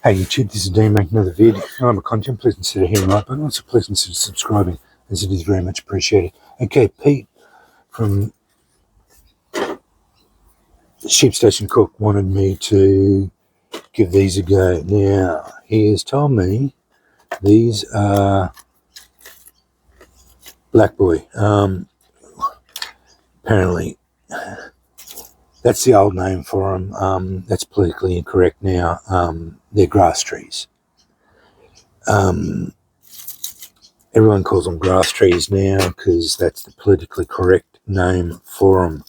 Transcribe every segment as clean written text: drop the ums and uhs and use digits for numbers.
Hey YouTube, this is Dean making another video. If you like my content, please consider hitting the like button. Also, please consider subscribing, as it is very much appreciated. Okay, Pete from Sheep Station Cook wanted me to give these a go. Now, he has told me these are Black Boy. Apparently, that's the old name for them. That's politically incorrect now. They're grass trees. Everyone calls them grass trees now because that's the politically correct name for them.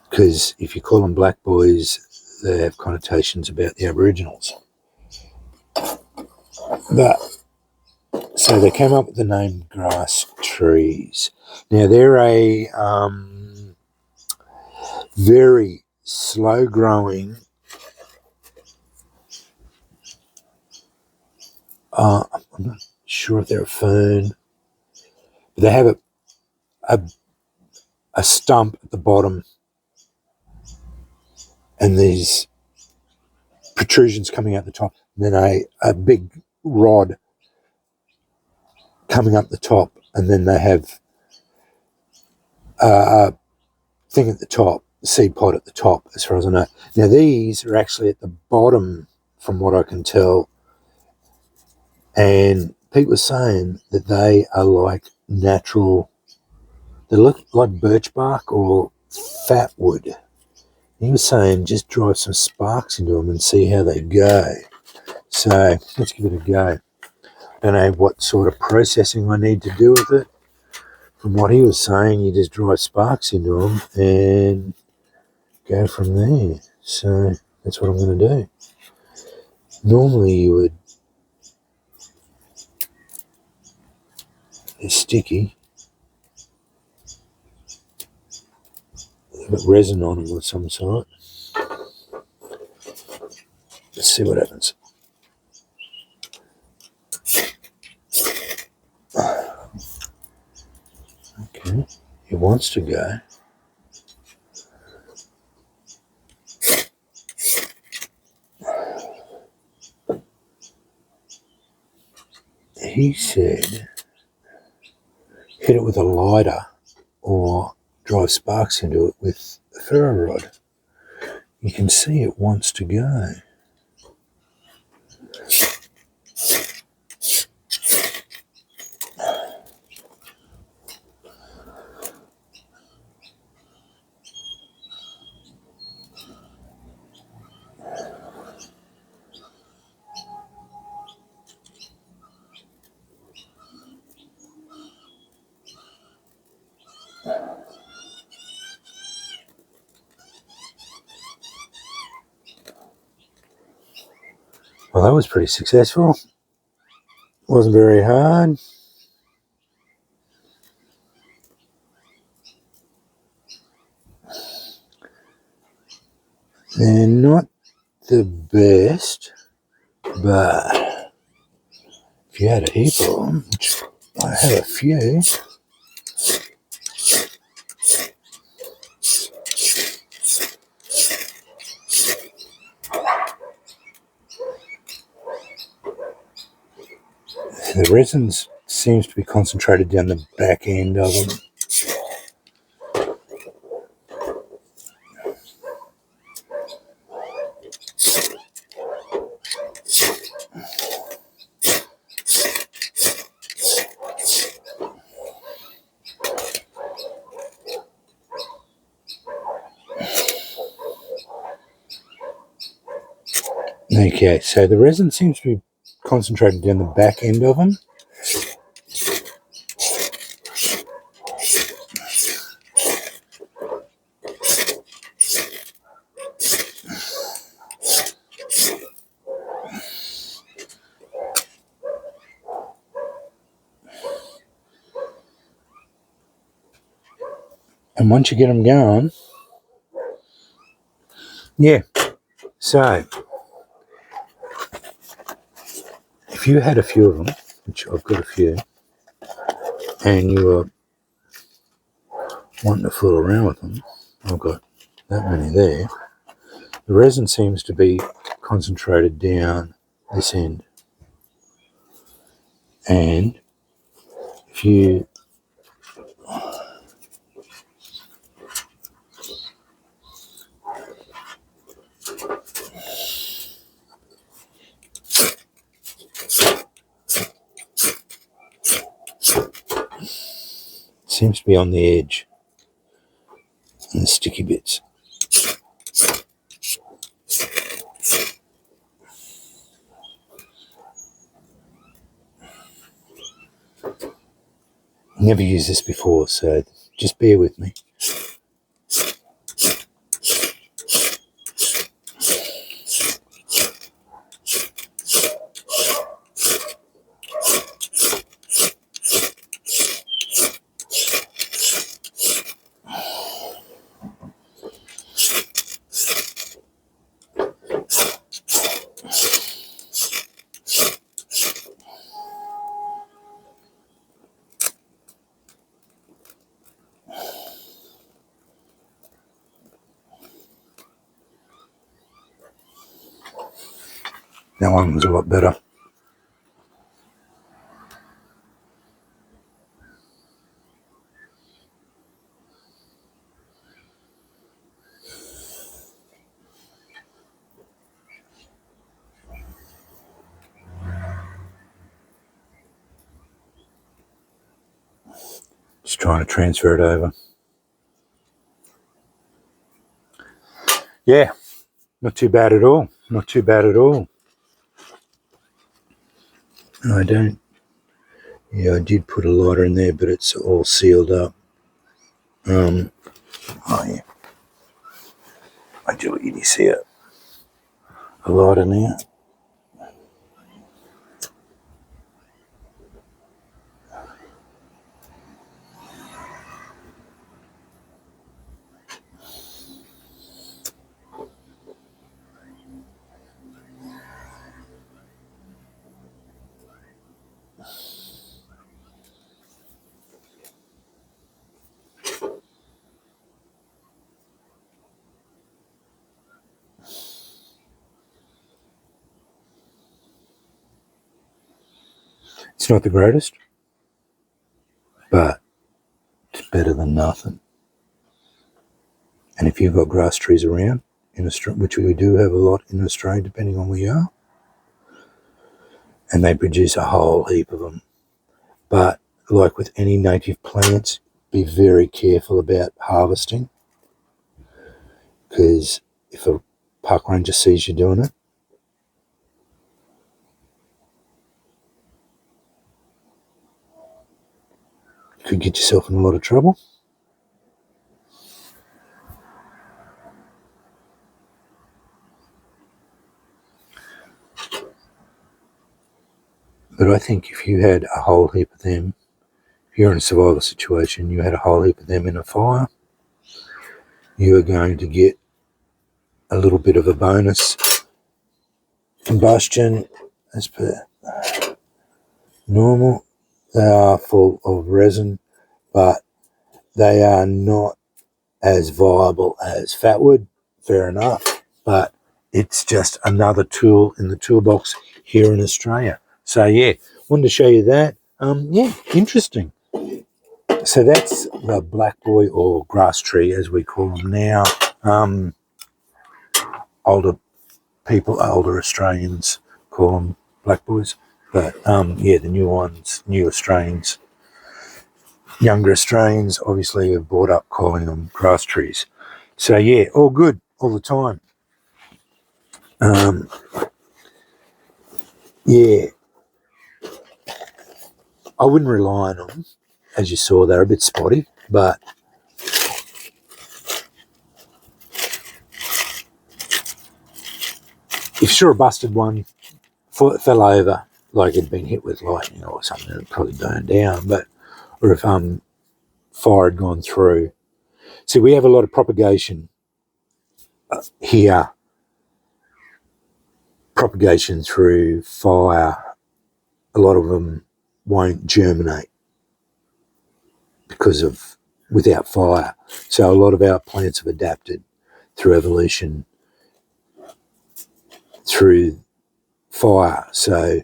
Because if you call them black boys, they have connotations about the Aboriginals. But so they came up with the name grass trees. Now they're a very slow growing. I'm not sure if they're a fern, but they have a stump at the bottom, and these protrusions coming out the top, and then a big rod coming up the top, and then they have a thing at the top, the seed pod at the top, as far as I know. Now these are actually at the bottom, from what I can tell, and Pete was saying that they are like natural, they look like birch bark or fat wood. He was saying just drive some sparks into them and see how they go. So let's give it a go. I don't know what sort of processing I need to do with it. From what he was saying, you just drive sparks into them and go from there. So that's what I'm going to do. Normally you would, they're sticky, they've got resin on them of some sort. Let's see what happens. Okay, it wants to go. He said hit it with a lighter or drive sparks into it with a ferro rod. You can see it wants to go. Well, that was pretty successful. Wasn't very hard. They're not the best, but if you had a heap of them, which I had a few, the resin seems to be concentrated down the back end of them. Okay, so the resin seems to be concentrated down the back end of them. And once you get them going, yeah, so if you had a few of them, which I've got a few, and you were wanting to fool around with them, I've got that many there, the resin seems to be concentrated down this end. And if you seems to be on the edge and the sticky bits. Never used this before, so just bear with me. That one was a lot better. Just trying to transfer it over. Yeah, not too bad at all. Not too bad at all. I did put a lighter in there, but it's all sealed up. Oh yeah, I do. You see it? A lighter now. It's not the greatest, but it's better than nothing. And if you've got grass trees around, in Australia, which we do have a lot in Australia, depending on where you are, and they produce a whole heap of them. But like with any native plants, be very careful about harvesting, because if a park ranger sees you doing it, you could get yourself in a lot of trouble. But I think if you had a whole heap of them, if you're in a survival situation, you had a whole heap of them in a fire, you are going to get a little bit of a bonus combustion as per normal. They are full of resin, but they are not as viable as fatwood, fair enough, but it's just another tool in the toolbox here in Australia. So yeah, wanted to show you that. Yeah, interesting. So that's the black boy, or grass tree as we call them now. Older people, older Australians call them black boys, but yeah, the new ones, new Australians, younger Australians obviously have brought up calling them grass trees. So yeah, all good all the time. Yeah, I wouldn't rely on them. As you saw, they're a bit spotty, but if you saw a busted one, fell over, like it'd been hit with lightning or something, it'd probably burn down. But or if fire had gone through. See, we have a lot of propagation here. Propagation through fire. A lot of them won't germinate because of without fire. So a lot of our plants have adapted through evolution, through fire. So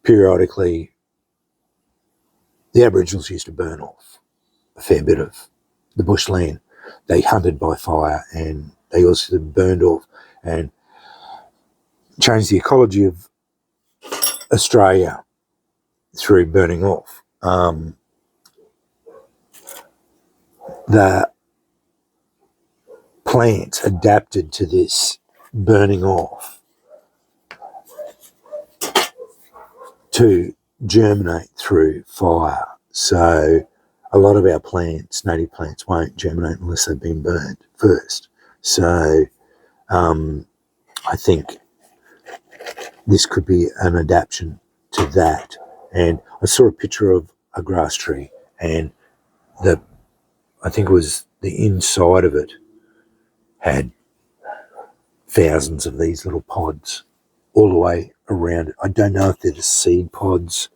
periodically, the Aboriginals used to burn off a fair bit of the bushland. They hunted by fire, and they also burned off and changed the ecology of Australia through burning off. The plants adapted to this burning off to germinate through fire. So a lot of our plants, native plants, won't germinate unless they've been burned first. So I think this could be an adaptation to that. And I saw a picture of a grass tree, and I think it was the inside of it had thousands of these little pods all the way around it. I don't know if they're just seed pods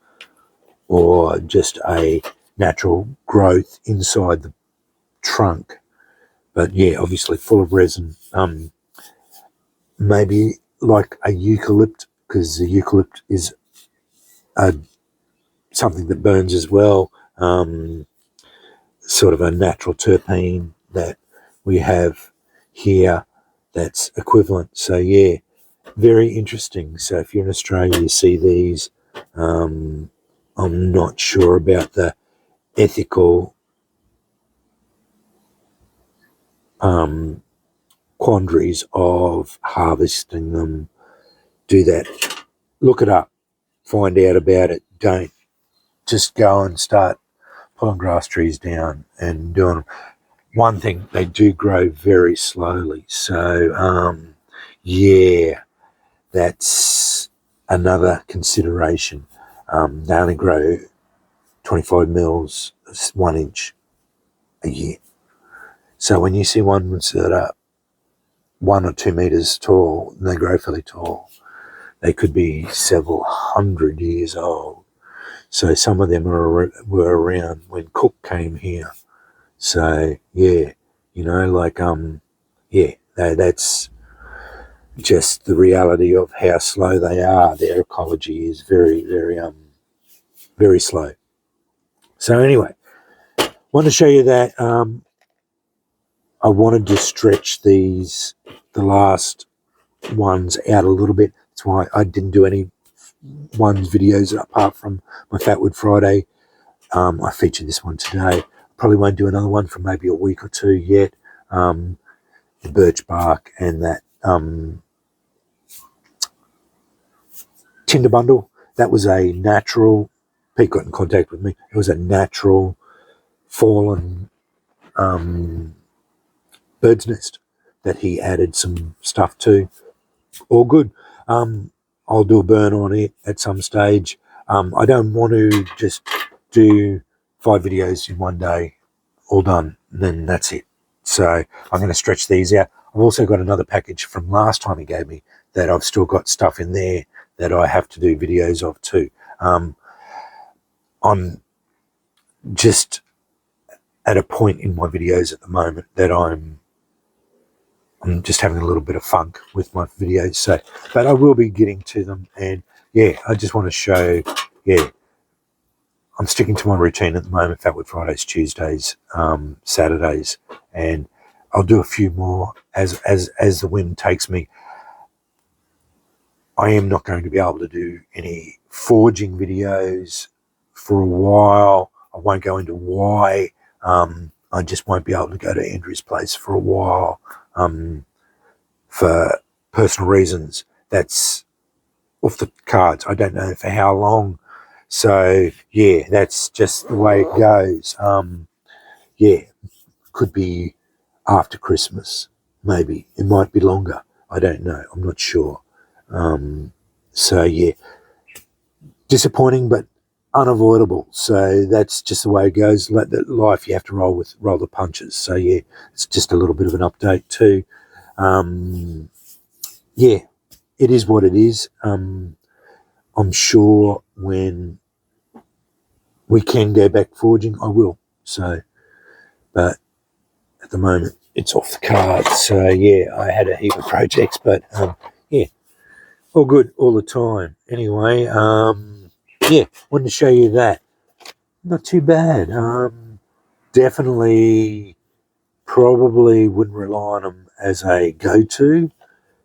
or just a natural growth inside the trunk. But yeah, obviously full of resin. Maybe like a eucalypt, because the eucalypt is something that burns as well. Sort of a natural terpene that we have here that's equivalent. So yeah, very interesting. So if you're in Australia, you see these. I'm not sure about the ethical quandaries of harvesting them. Do that. Look it up. Find out about it. Don't just go and start pulling grass trees down and doing them. One thing, they do grow very slowly. So, yeah, that's another consideration. They only grow 25 mils, 1 inch a year. So when you see ones that are 1 or 2 meters tall, and they grow fairly tall, they could be several hundred years old. So some of them were around when Cook came here. So yeah, yeah, that's just the reality of how slow they are. Their ecology is very, very, very slow. So anyway, want to show you that. I wanted to stretch the last ones out a little bit. That's why I didn't do any videos apart from my Fatwood Friday. I featured this one today. Probably won't do another one for maybe a week or two yet. The birch bark and that tinder bundle, that was a natural. Pete got in contact with me. It was a natural fallen bird's nest that he added some stuff to. All good. I'll do a burn on it at some stage. I don't want to just do 5 videos in one day, all done, and then that's it. So I'm going to stretch these out. I've also got another package from last time he gave me that I've still got stuff in there that I have to do videos of too. I'm just at a point in my videos at the moment that I'm just having a little bit of funk with my videos. So, but I will be getting to them. And yeah, I just want to show, yeah, I'm sticking to my routine at the moment. Fatwood Fridays, Tuesdays, Saturdays, and I'll do a few more as the wind takes me. I am not going to be able to do any foraging videos for a while. I won't go into why. I just won't be able to go to Andrew's place for a while for personal reasons. That's off the cards. I don't know for how long. So, yeah, that's just the way it goes. Yeah, could be after Christmas, maybe. It might be longer. I don't know. I'm not sure. So, yeah, disappointing, but unavoidable. So that's just the way it goes. Life, you have to roll the punches. So, yeah, it's just a little bit of an update too. Yeah, it is what it is. I'm sure when we can go back foraging, I will. So, but at the moment, it's off the cards. So, yeah, I had a heap of projects, but yeah, all good all the time. Anyway, yeah, wanted to show you that. Not too bad. Definitely, probably wouldn't rely on them as a go-to.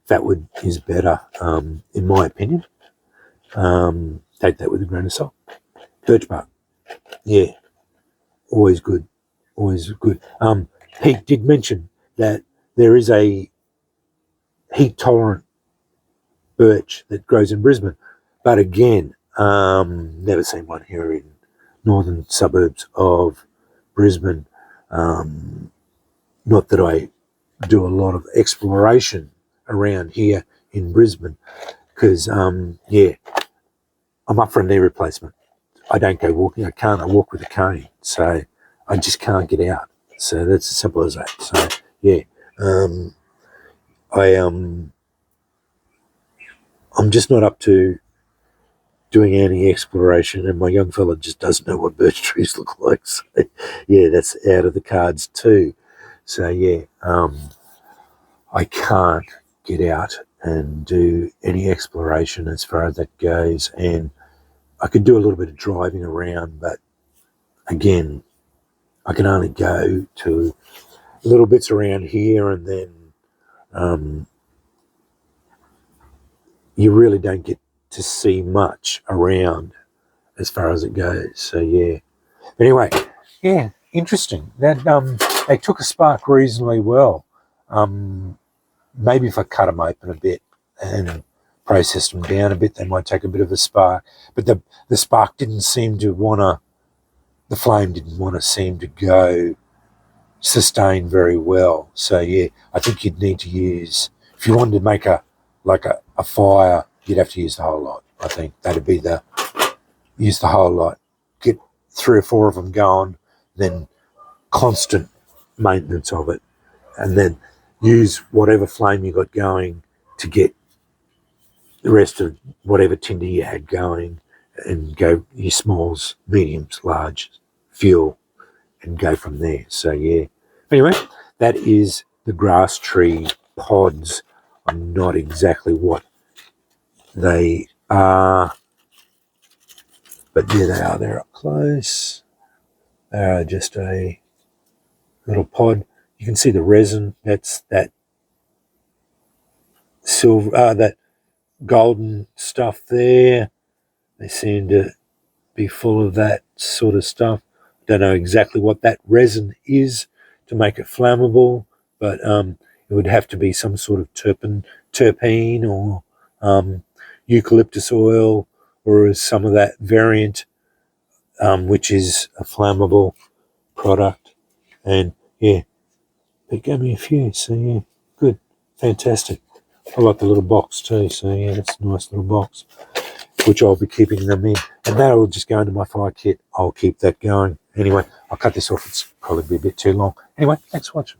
Fatwood is better, in my opinion. Take that with a grain of salt. Birch bark, yeah, always good, always good. Pete did mention that there is a heat-tolerant birch that grows in Brisbane, but again, never seen one here in northern suburbs of Brisbane. Not that I do a lot of exploration around here in Brisbane, because yeah, I'm up for a knee replacement. I don't go walking. I walk with a cane, so I just can't get out. So that's as simple as that. So yeah, I'm just not up to doing any exploration, and my young fella just doesn't know what birch trees look like. So yeah, that's out of the cards too. So yeah, I can't get out and do any exploration as far as that goes, and I could do a little bit of driving around, but again, I can only go to little bits around here, and then you really don't get to see much around as far as it goes. So yeah. Anyway, yeah, interesting. That they took a spark reasonably well. Maybe if I cut them open a bit and processed them down a bit, they might take a bit of a spark. But the spark didn't seem to want to. The flame didn't want to seem to go sustain very well. So yeah, I think you'd need to use, if you wanted to make a fire, you'd have to use the whole lot. I think that'd be use the whole lot. Get 3 or 4 of them going, then constant maintenance of it, and then use whatever flame you got going to get the rest of whatever tinder you had going, and go your smalls, mediums, large, fuel, and go from there. So yeah. Anyway, that is the grasstree pods. I'm not exactly what they are, but there they are. They're up close. They are just a little pod. You can see the resin. That's that silver, that golden stuff there. They seem to be full of that sort of stuff. Don't know exactly what that resin is to make it flammable, but it would have to be some sort of terpene or eucalyptus oil, or some of that variant, which is a flammable product. And yeah, they gave me a few, so yeah, good, fantastic. I like the little box too, so yeah, that's a nice little box, which I'll be keeping them in. And that'll just go into my fire kit. I'll keep that going. Anyway, I'll cut this off. It's probably be a bit too long. Anyway, thanks for watching.